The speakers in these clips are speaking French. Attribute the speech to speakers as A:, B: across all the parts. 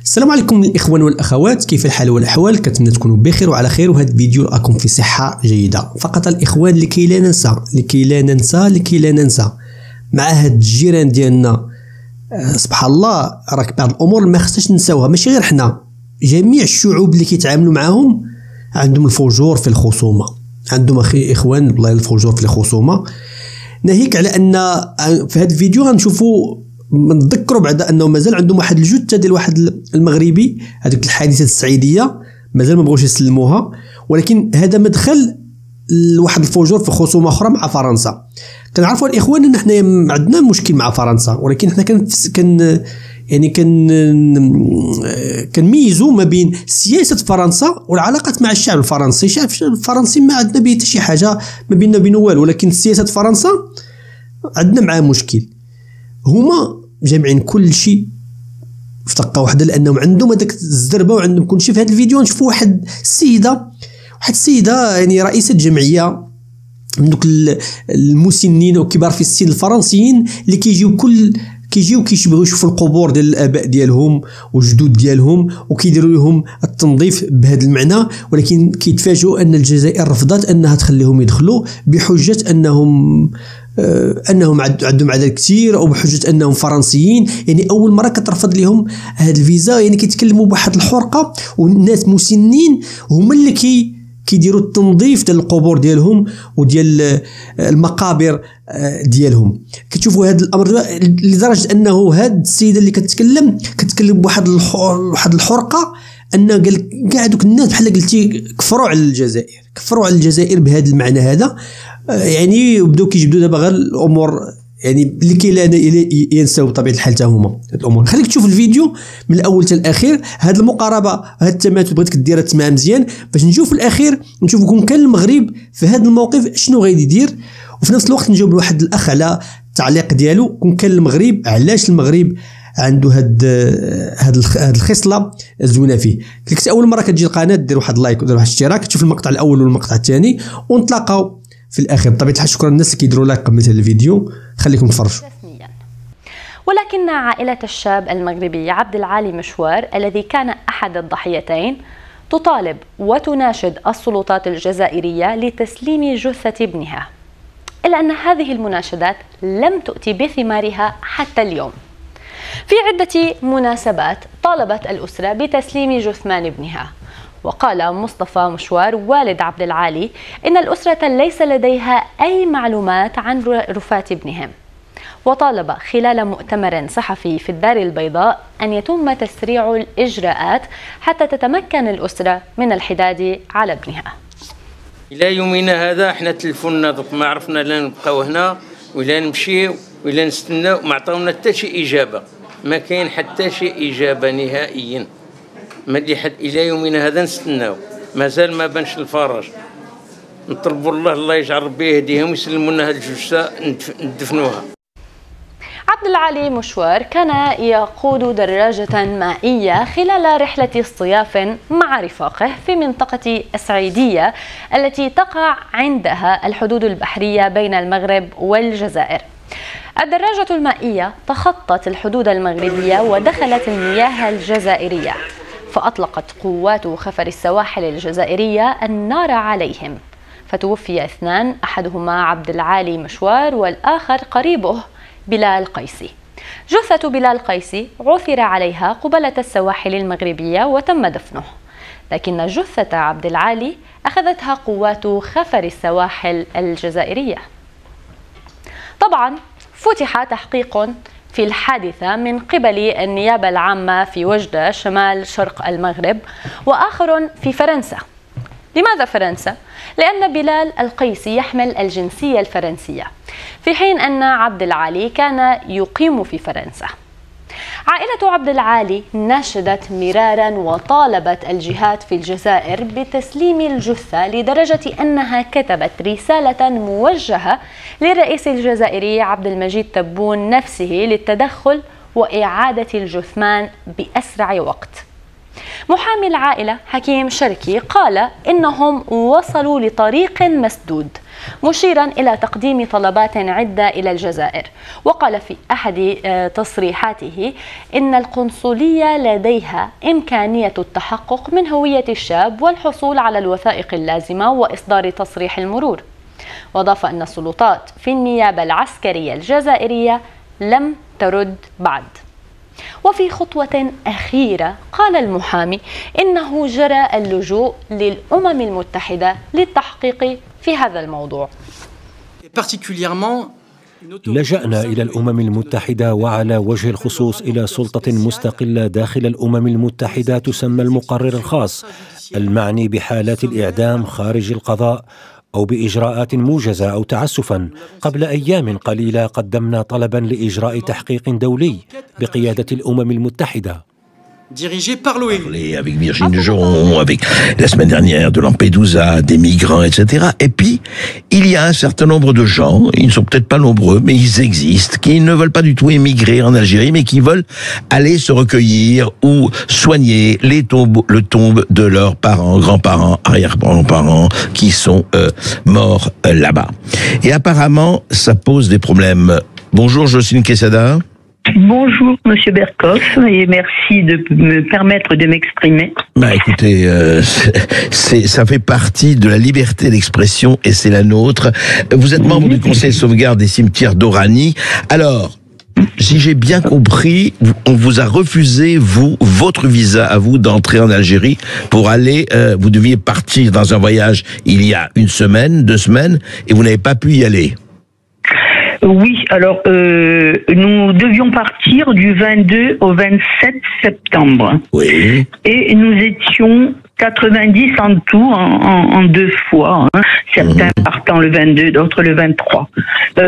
A: السلام عليكم الاخوان والاخوات، كيف الحال والاحوال؟ كنتمنى تكونوا بخير وعلى خير، وهذا الفيديو راكم في صحه جيده. فقط الاخوان لكي لا ننسى مع هاد الجيران ديالنا، سبحان الله، راك بعض الامور ما خصناش ننساوها. ماشي غير حنا، جميع الشعوب اللي كيتعاملوا معاهم عندهم الفجور في الخصومه، عندهم اخوان والله الفجور في الخصومه. ناهيك على ان في هذا الفيديو غنشوفوا نذكروا بعد انه مازال عندهم واحد الجثه ديال واحد المغربي، هذيك الحادثه السعيديه مازال ما بغوش يسلموها، ولكن هذا مدخل لواحد الفجور في خصومه اخرى مع فرنسا. كنعرفوا الاخوان ان حنا عندنا مشكل مع فرنسا، ولكن حنا كنميزوا ما بين سياسه فرنسا والعلاقات مع الشعب الفرنسي. الشعب الفرنسي ما عندنا به حتى شي حاجه ما بيننا وبينه والو، ولكن سياسه فرنسا عندنا معاه مشكل. هما جامعين كل شيء في دقه واحده، لانهم عندهم هذاك الزربه وعندهم كل شيء. في هذا الفيديو نشوفوا واحد السيده يعني رئيسه جمعيه من دوك المسنين وكبار في السن الفرنسيين اللي كيجيو كيشبغوا يشوفوا القبور ديال الاباء ديالهم والجدود ديالهم، وكيديروا لهم التنظيف بهذا المعنى، ولكن كيتفاجئوا ان الجزائر رفضت انها تخليهم يدخلوا بحجه انهم عندهم عدد كثير، او بحجه انهم فرنسيين. يعني اول مره كترفض لهم هذا الفيزا. يعني كيتكلموا بواحد الحرقه، والناس مسنين هما اللي كيديروا التنظيف ديال القبور ديالهم وديال المقابر ديالهم. كتشوفوا هذا الامر لدرجه انه هاد السيده اللي كتكلم بواحد الحرقه، ان قال كاع دوك الناس بحال قلتي كفروا على الجزائر بهذا المعنى هذا. يعني وبداو كيجبدوا دابا غير الامور، يعني لكي لا ينساو بطبيعه الحال حتى هما هاد الامور. خليك تشوف الفيديو من الاول حتى الاخير. هاد المقاربه، هاد التماثل بغيتك ديرها تما مزيان باش نشوف الاخير، نشوف كون كان المغرب في هذا الموقف شنو غادي يدير، وفي نفس الوقت نجاوب لواحد الاخ على التعليق ديالو كون كان المغرب علاش المغرب عنده هاد الخصله الزوينه فيه. كنت اول مره كتجي القناه دير واحد لايك ودير واحد اشتراك، تشوف المقطع الاول والمقطع الثاني، ونتلاقاو في الاخير. بطبيعه الحال شكرا للناس اللي كيديروا لايك قبل الفيديو، خليكم تفرجوا.
B: ولكن عائلة الشاب المغربي عبد العالي مشوار الذي كان أحد الضحيتين تطالب وتناشد السلطات الجزائرية لتسليم جثة ابنها، إلا أن هذه المناشدات لم تؤتي بثمارها حتى اليوم. في عدة مناسبات طالبت الأسرة بتسليم جثمان ابنها، وقال مصطفى مشوار والد عبد العالي إن الأسرة ليس لديها أي معلومات عن رفاة ابنهم، وطالب خلال مؤتمر صحفي في الدار البيضاء أن يتم تسريع الإجراءات حتى تتمكن الأسرة من الحداد على ابنها.
C: إلى يومنا هذا احنا تلفونا دوك ما عرفنا لا نبقاو هنا ولا نمشيو ولا نستناو، ما عطاونا حتى شي إجابة، ما كاين حتى شي إجابة نهائيا. ما اللي حد الى يومنا هذا نستناو، مازال ما بانش الفرج. نطلبوا الله يجعل ربي يهديهم ويسلموا لنا هذه الجثه ندفنوها.
B: عبد العالي مشوار كان يقود دراجة مائية خلال رحلة اصطياف مع رفاقه في منطقة السعيدية التي تقع عندها الحدود البحرية بين المغرب والجزائر. الدراجة المائية تخطت الحدود المغربية ودخلت المياه الجزائرية، فأطلقت قوات خفر السواحل الجزائرية النار عليهم، فتوفي اثنان، أحدهما عبد العالي مشوار والآخر قريبه بلال قيسي. جثة بلال قيسي عثر عليها قبالة السواحل المغربية وتم دفنه، لكن جثة عبد العالي أخذتها قوات خفر السواحل الجزائرية. طبعا فتح تحقيق في الحادثة من قبل النيابة العامة في وجدة شمال شرق المغرب، وآخر في فرنسا. لماذا فرنسا؟ لأن بلال القيسي يحمل الجنسية الفرنسية، في حين أن عبد العالي كان يقيم في فرنسا. عائلة عبد العالي ناشدت مرارا وطالبت الجهات في الجزائر بتسليم الجثة، لدرجة أنها كتبت رسالة موجهة للرئيس الجزائري عبد المجيد تبون نفسه للتدخل وإعادة الجثمان بأسرع وقت. محامي العائلة حكيم شركي قال إنهم وصلوا لطريق مسدود، مشيرا إلى تقديم طلبات عدة إلى الجزائر. وقال في أحد تصريحاته إن القنصلية لديها إمكانية التحقق من هوية الشاب والحصول على الوثائق اللازمة وإصدار تصريح المرور. وأضاف أن السلطات في النيابة العسكرية الجزائرية لم ترد بعد. وفي خطوة أخيرة قال المحامي إنه جرى اللجوء للأمم المتحدة للتحقيق في هذا الموضوع.
D: لجأنا إلى الأمم المتحدة وعلى وجه الخصوص إلى سلطة مستقلة داخل الأمم المتحدة تسمى المقرر الخاص المعني بحالات الإعدام خارج القضاء أو بإجراءات موجزة أو تعسفا. قبل أيام قليلة قدمنا طلبا لإجراء تحقيق دولي بقيادة الأمم المتحدة.
E: Avec Virginie Joron, avec la semaine dernière de Lampedusa, des migrants, etc. Et puis, il y a un certain nombre de gens, ils ne sont peut-être pas nombreux, mais ils existent, qui ne veulent pas du tout émigrer en Algérie, mais qui veulent aller se recueillir ou soigner le tombe de leurs parents, grands-parents, arrière-grands-parents, qui sont morts là-bas. Et apparemment, ça pose des problèmes. Bonjour, Jocelyne Quesada.
F: Bonjour Monsieur Berkoff et merci de me permettre de m'exprimer.
E: Bah écoutez, ça fait partie de la liberté d'expression et c'est la nôtre. Vous êtes membre du Conseil de sauvegarde des cimetières d'Oranie. Alors, si j'ai bien compris, on vous a refusé, votre visa à vous d'entrer en Algérie pour aller, vous deviez partir dans un voyage il y a 1 semaine, 2 semaines et vous n'avez pas pu y aller.
F: Oui, alors nous devions partir du 22 au 27 septembre.
E: Oui.
F: Et nous étions 90 en tout, en 2 fois. Hein. Certains partant le 22, d'autres le 23.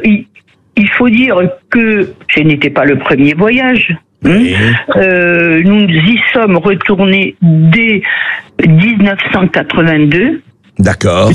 F: Il faut dire que ce n'était pas le premier voyage. Oui. Nous y sommes retournés dès 1982.
E: D'accord.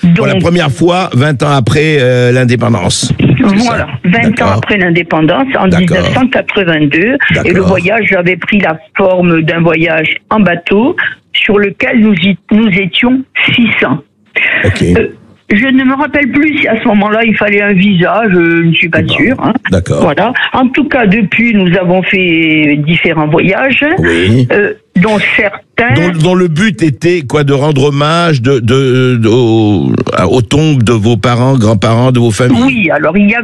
E: Donc, pour la première fois, 20 ans après l'indépendance.
F: Voilà, 20 ans après l'indépendance, en 1982. Et le voyage avait pris la forme d'un voyage en bateau sur lequel nous étions 600.
E: Okay.
F: Je ne me rappelle plus si à ce moment-là il fallait un visa, je ne suis pas sûr. Hein.
E: D'accord.
F: Voilà. En tout cas, depuis, nous avons fait différents voyages,
E: oui.
F: Dont certains.
E: Dont le but était quoi, de rendre hommage aux tombes de vos parents, grands-parents, de vos familles.
F: Oui. Alors il y a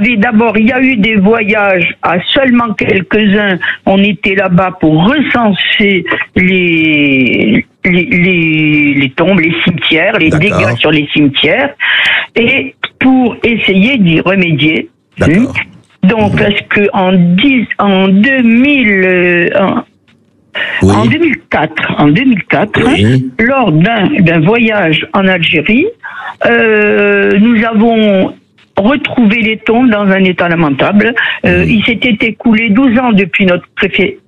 F: eu des voyages à seulement quelques-uns. On était là-bas pour recenser les tombes, les cimetières, les dégâts sur les cimetières, et pour essayer d'y remédier.
E: D'accord.
F: Donc, parce que en 2004,
E: oui.
F: Lors d'un voyage en Algérie, nous avons retrouvé les tombes dans un état lamentable. Il s'était écoulé 12 ans depuis notre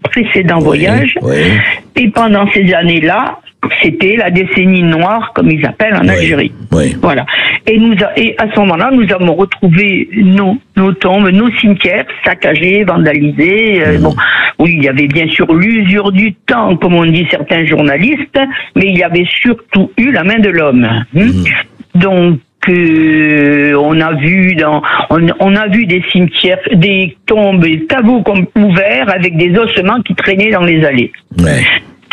F: précédent voyage.
E: Oui.
F: Et pendant ces années-là, c'était la décennie noire, comme ils appellent en Algérie.
E: Oui.
F: Voilà. Et à ce moment-là, nous avons retrouvé nos tombes, nos cimetières saccagés, vandalisés. Bon, oui, il y avait bien sûr l'usure du temps, comme on dit certains journalistes, mais il y avait surtout eu la main de l'homme. Donc, on a vu des cimetières, des tombes, des caveaux ouverts avec des ossements qui traînaient dans les allées.
E: Ouais.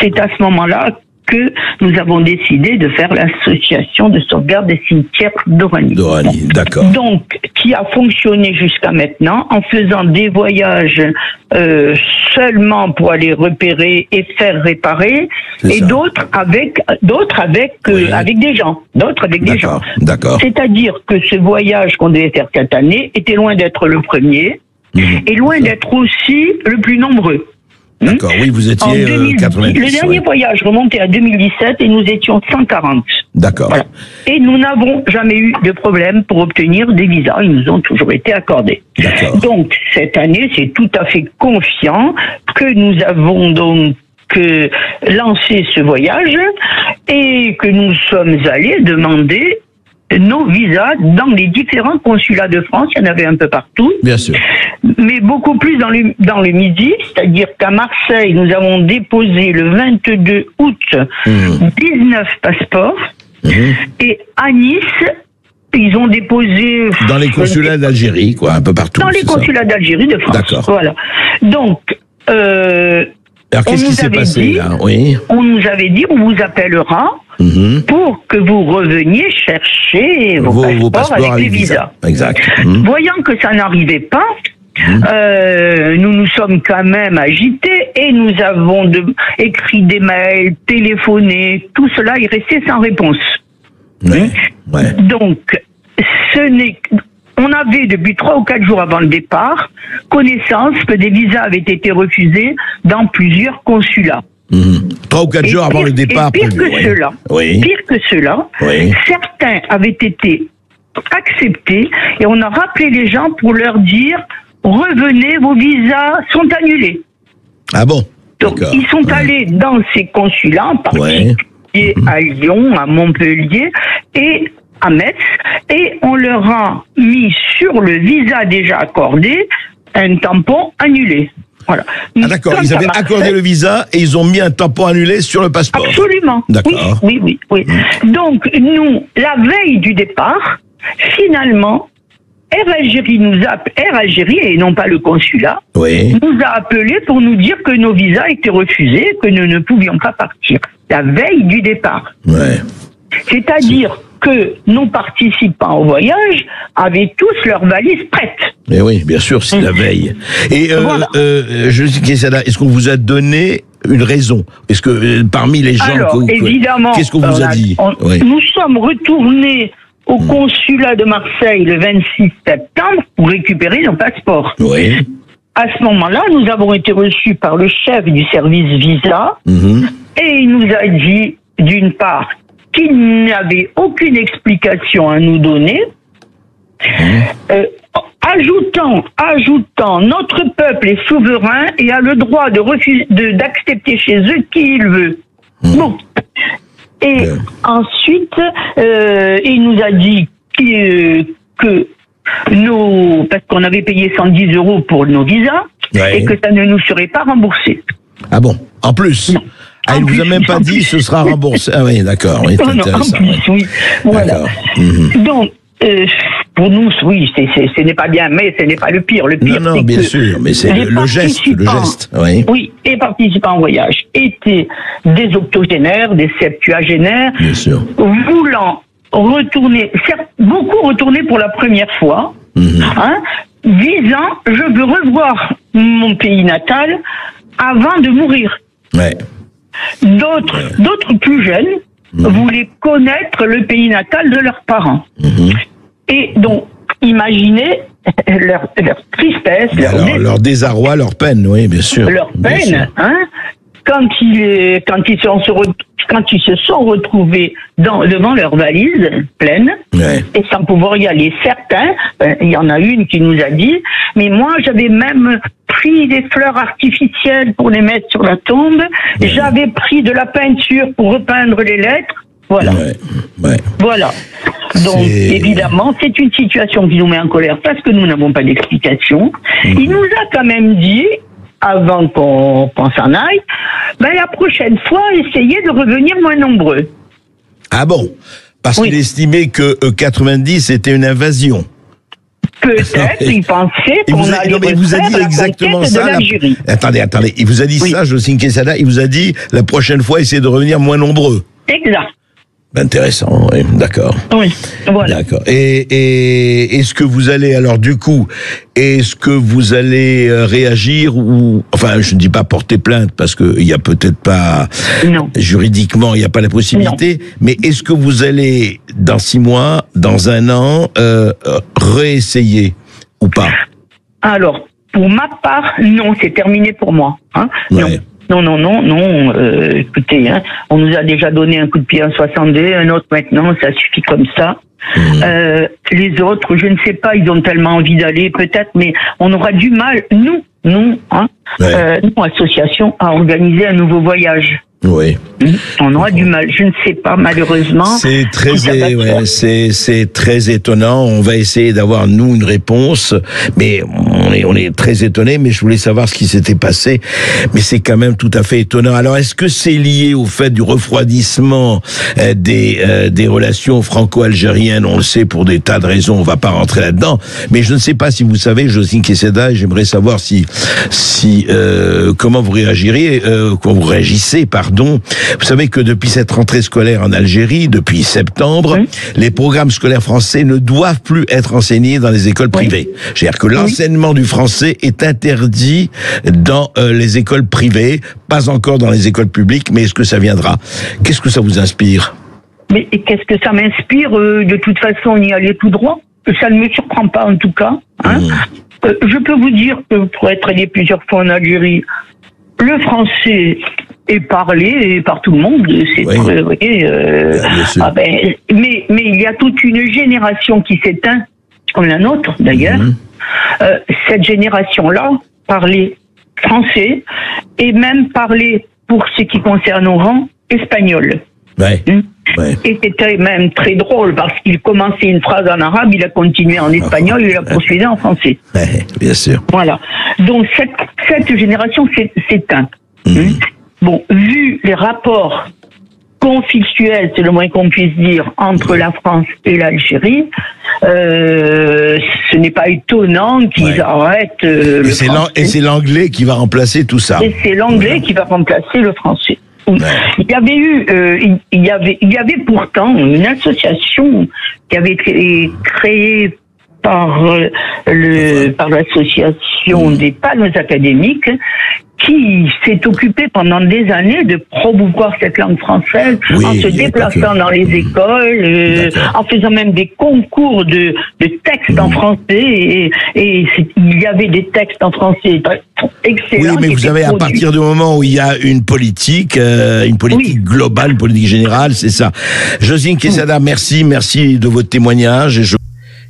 F: C'est à ce moment-là que nous avons décidé de faire l'association de sauvegarde des cimetières d'Oranie.
E: D'Oranie, d'accord.
F: Donc, qui a fonctionné jusqu'à maintenant en faisant des voyages seulement pour aller repérer et faire réparer, et d'autres avec des gens. D'autres avec des gens.
E: D'accord.
F: C'est-à-dire que ce voyage qu'on devait faire cette année était loin d'être le premier et loin d'être aussi le plus nombreux.
E: D'accord, oui, vous étiez 90.
F: Le dernier voyage remontait à 2017 et nous étions 140.
E: D'accord.
F: Voilà. Et nous n'avons jamais eu de problème pour obtenir des visas. Ils nous ont toujours été accordés.
E: D'accord.
F: Donc, cette année, c'est tout à fait confiant que nous avons donc lancé ce voyage et que nous sommes allés demander nos visas dans les différents consulats de France. Il y en avait un peu partout.
E: Bien sûr.
F: Mais beaucoup plus dans le midi, c'est-à-dire qu'à Marseille, nous avons déposé le 22 août 19 passeports et à Nice, Ils ont déposé...
E: Dans les consulats d'Algérie, quoi, un peu partout.
F: Dans les consulats d'Algérie, de France.
E: D'accord.
F: Voilà. Donc...
E: alors, qu'est-ce qui s'est passé, là? Oui.
F: On nous avait dit, on vous appellera pour que vous reveniez chercher vos passeports avec les visas.
E: Exact.
F: Voyant que ça n'arrivait pas, nous nous sommes quand même agités et nous avons écrit des mails, téléphoné, tout cela est resté sans réponse.
E: Ouais. Ouais.
F: Donc, on avait, depuis 3 ou 4 jours avant le départ, connaissance que des visas avaient été refusés dans plusieurs consulats.
E: 3 ou 4 jours avant le départ.
F: Pire que cela, certains avaient été acceptés et on a rappelé les gens pour leur dire revenez, vos visas sont annulés.
E: Ah bon?
F: Donc ils sont allés dans ces consulats, en particulier à Lyon, à Montpellier et à Metz, et on leur a mis sur le visa déjà accordé un tampon annulé. Voilà.
E: Ah d'accord, ils avaient accordé le visa et ils ont mis un tampon annulé sur le passeport.
F: Absolument.
E: D'accord.
F: Oui. Donc nous, la veille du départ, finalement, Air Algérie, et non pas le consulat, nous a appelés pour nous dire que nos visas étaient refusés, que nous ne pouvions pas partir. La veille du départ. C'est-à-dire que nos participants au voyage avaient tous leurs valises prêtes.
E: Mais oui, bien sûr, c'est la veille. Et est-ce qu'on vous a donné une raison? Est-ce que parmi les gens
F: évidemment,
E: qu'est-ce qu'on vous a dit?
F: Nous sommes retournés au consulat de Marseille le 26 septembre pour récupérer nos passeports.
E: Oui.
F: À ce moment-là, nous avons été reçus par le chef du service visa et il nous a dit, d'une part, qu'il n'avait aucune explication à nous donner, ajoutant notre peuple est souverain et a le droit d'accepter chez eux qui il veut. Bon. Et ensuite, il nous a dit que parce qu'on avait payé 110 € pour nos visas, et que ça ne nous serait pas remboursé.
E: Ah bon? En plus?
F: Non.
E: Il ne vous a même pas dit ce sera remboursé. Ah oui, d'accord. Oui,
F: non, en plus, oui. Voilà. Donc, pour nous, oui, ce n'est pas bien, mais ce n'est pas le pire. Le pire,
E: non, bien sûr, mais c'est le geste.
F: Oui, les participants au voyage étaient des octogénaires, des septuagénaires,
E: bien sûr,
F: voulant retourner, beaucoup retourner pour la première fois, disant je veux revoir mon pays natal avant de mourir.
E: Ouais.
F: D'autres plus jeunes voulaient connaître le pays natal de leurs parents. Et donc, imaginez leur tristesse,
E: leur désarroi, leur peine, oui, bien sûr.
F: Leur peine, quand ils se sont retrouvés devant leurs valises pleines et sans pouvoir y aller. Certains, il y en a une qui nous a dit, mais moi j'avais même pris des fleurs artificielles pour les mettre sur la tombe, j'avais pris de la peinture pour repeindre les lettres. Voilà. Voilà. Donc, évidemment, c'est une situation qui nous met en colère parce que nous n'avons pas d'explication. Il nous a quand même dit, avant qu'on s'en aille, la prochaine fois, essayez de revenir moins nombreux.
E: Ah bon? Parce qu'il estimait que 90 c'était une invasion.
F: Peut-être, il pensait qu'on allait
E: il vous a dit exactement ça. Attendez, il vous a dit ça, Jocelyne Quesada, il vous a dit la prochaine fois, essayez de revenir moins nombreux.
F: Exact.
E: Intéressant, oui, d'accord.
F: Oui, voilà.
E: D'accord. Et est-ce que vous allez, alors du coup, réagir ou, enfin, je ne dis pas porter plainte parce que il y a peut-être pas, juridiquement, il n'y a pas la possibilité, mais est-ce que vous allez, dans 6 mois, dans 1 an, réessayer ou pas?
F: Alors, pour ma part, non, c'est terminé pour moi. Non. Non, écoutez, on nous a déjà donné un coup de pied en 62, un autre maintenant, ça suffit comme ça. Les autres, je ne sais pas, ils ont tellement envie d'aller, peut-être, mais on aura du mal, nous, association, à organiser un nouveau voyage.
E: Oui.
F: On aura du mal. Je ne sais pas, malheureusement.
E: C'est très étonnant. On va essayer d'avoir, nous, une réponse. Mais on est très étonnés. Mais je voulais savoir ce qui s'était passé. Mais c'est quand même tout à fait étonnant. Alors, est-ce que c'est lié au fait du refroidissement des relations franco-algériennes? On le sait pour des tas de raisons. On va pas rentrer là-dedans. Mais je ne sais pas si vous savez, Jocelyne Quesada, j'aimerais savoir comment vous réagiriez, comment vous réagissez, pardon. Vous savez que depuis cette rentrée scolaire en Algérie, depuis septembre, les programmes scolaires français ne doivent plus être enseignés dans les écoles privées. C'est-à-dire que l'enseignement du français est interdit dans les écoles privées, pas encore dans les écoles publiques, mais est-ce que ça viendra? Qu'est-ce que ça vous inspire?
F: Mais qu'est-ce que ça m'inspire? De toute façon, on y allait tout droit. Ça ne me surprend pas, en tout cas. Hein. Je peux vous dire que pour être allé plusieurs fois en Algérie, le français est parlé par tout le monde, c'est très vrai. Mais il y a toute une génération qui s'éteint, comme la nôtre d'ailleurs. Cette génération-là parlait français et même parlait, pour ce qui concerne nos rangs, espagnol. Et c'était même très drôle parce qu'il commençait une phrase en arabe, il a continué en espagnol, il a poursuivi en français.
E: Bien sûr.
F: Voilà. Donc cette génération s'éteint. Bon, vu les rapports conflictuels, c'est le moins qu'on puisse dire, entre la France et l'Algérie, ce n'est pas étonnant qu'ils arrêtent le français.
E: Et c'est l'anglais qui va remplacer tout ça.
F: Et c'est l'anglais qui va remplacer le français. Il y avait pourtant une association qui avait été créée par l'association des panneaux académiques, qui s'est occupée pendant des années de promouvoir cette langue française en se déplaçant dans les écoles, en faisant même des concours de textes en français, et il y avait des textes en français excellents.
E: Oui, mais vous savez, à partir du moment où il y a une politique globale, une politique générale, c'est ça. Jocelyne Quesada, merci de votre témoignage.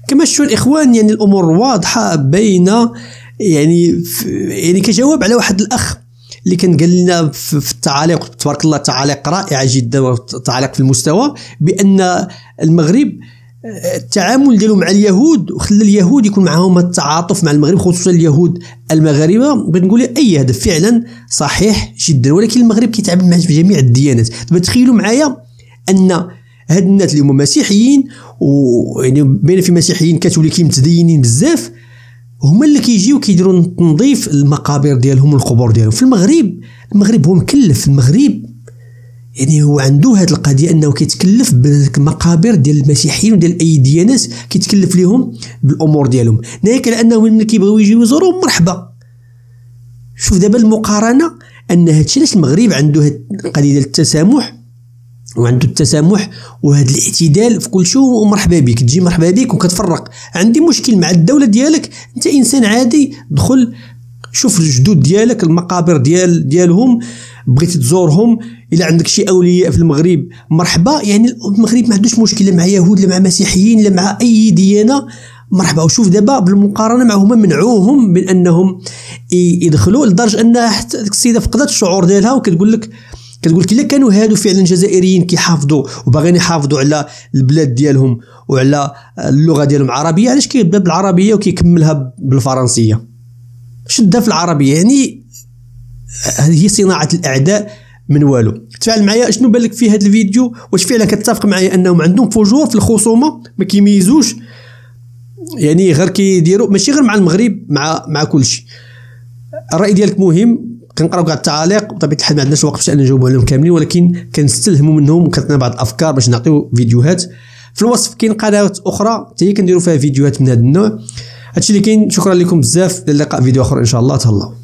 A: كما شفتوا الاخوان يعني الامور واضحه باينه يعني كجواب على واحد الاخ اللي كان قال لنا في التعاليق، تبارك الله تعاليق رائعه جدا وتعاليق في المستوى، بان المغرب التعامل ديالو مع اليهود وخلى اليهود يكون معهم التعاطف مع المغرب، خصوصا اليهود المغاربه. بغيت نقول اي هذا فعلا صحيح جدا، ولكن المغرب كيتعامل مع جميع الديانات. دابا تخيلوا معايا ان هاد الناس اللي هما مسيحيين ويعني بين في مسيحيين كاثوليكيين متدينين بزاف، هما اللي كيجيو كيديروا تنظيف المقابر ديالهم والقبور ديالهم. في المغرب هو مكلف، المغرب يعني هو عنده هاد القضيه انه كيتكلف بالمقابر ديال المسيحيين وديال اي ديانات، كيتكلف لهم بالامور ديالهم، ناهيك على انهم ملي كيبغيو يجيو يزوروهم مرحبا. شوف دابا المقارنه ان هادشي علاش المغرب عنده هاد القضيه ديال التسامح، وعنده التسامح وهذا الاعتدال في كل شيء، ومرحبا بك تجي مرحبا بك وكتفرق. عندي مشكل مع الدوله ديالك، انت انسان عادي، دخل شوف الجدود ديالك، المقابر ديالهم بغيتي تزورهم، الا عندك شي اولياء في المغرب مرحبا. يعني المغرب ما عندوش مشكله مع يهود لا مع مسيحيين لا مع اي ديانه، مرحبا. وشوف دابا بالمقارنه معهم منعوهم من انهم يدخلوا، لدرجه ان حتى ديك السيده فقدت الشعور ديالها وكتقول لك الا كانوا هادو فعلا جزائريين كيحافظوا وباغيين يحافظوا على البلاد ديالهم وعلى اللغه ديالهم عربيه، علاش كيبدا بالعربيه وكيكملها بالفرنسيه؟ شدها في العربيه. يعني هذه هي صناعه الاعداء من والو. تفاعل معايا، شنو بالك في هذا الفيديو؟ واش فعلا كتتفق معايا انهم عندهم فجور في الخصومه، ما كيميزوش، يعني غير كيديروا ماشي غير مع المغرب، مع كل شيء. الراي ديالك مهم، كنقراو كاع التعاليق، بطبيعه الحال ما عندناش وقت باش نجاوبوا عليهم كاملين، ولكن كنستلهموا منهم وكتعطينا بعض الافكار باش نعطيو فيديوهات. في الوصف كاين قنوات اخرى حتى هي كنديروا فيها فيديوهات من هذا النوع. هادشي اللي كاين، شكرا لكم بزاف، للقاء فيديو اخر ان شاء الله. تهلاو.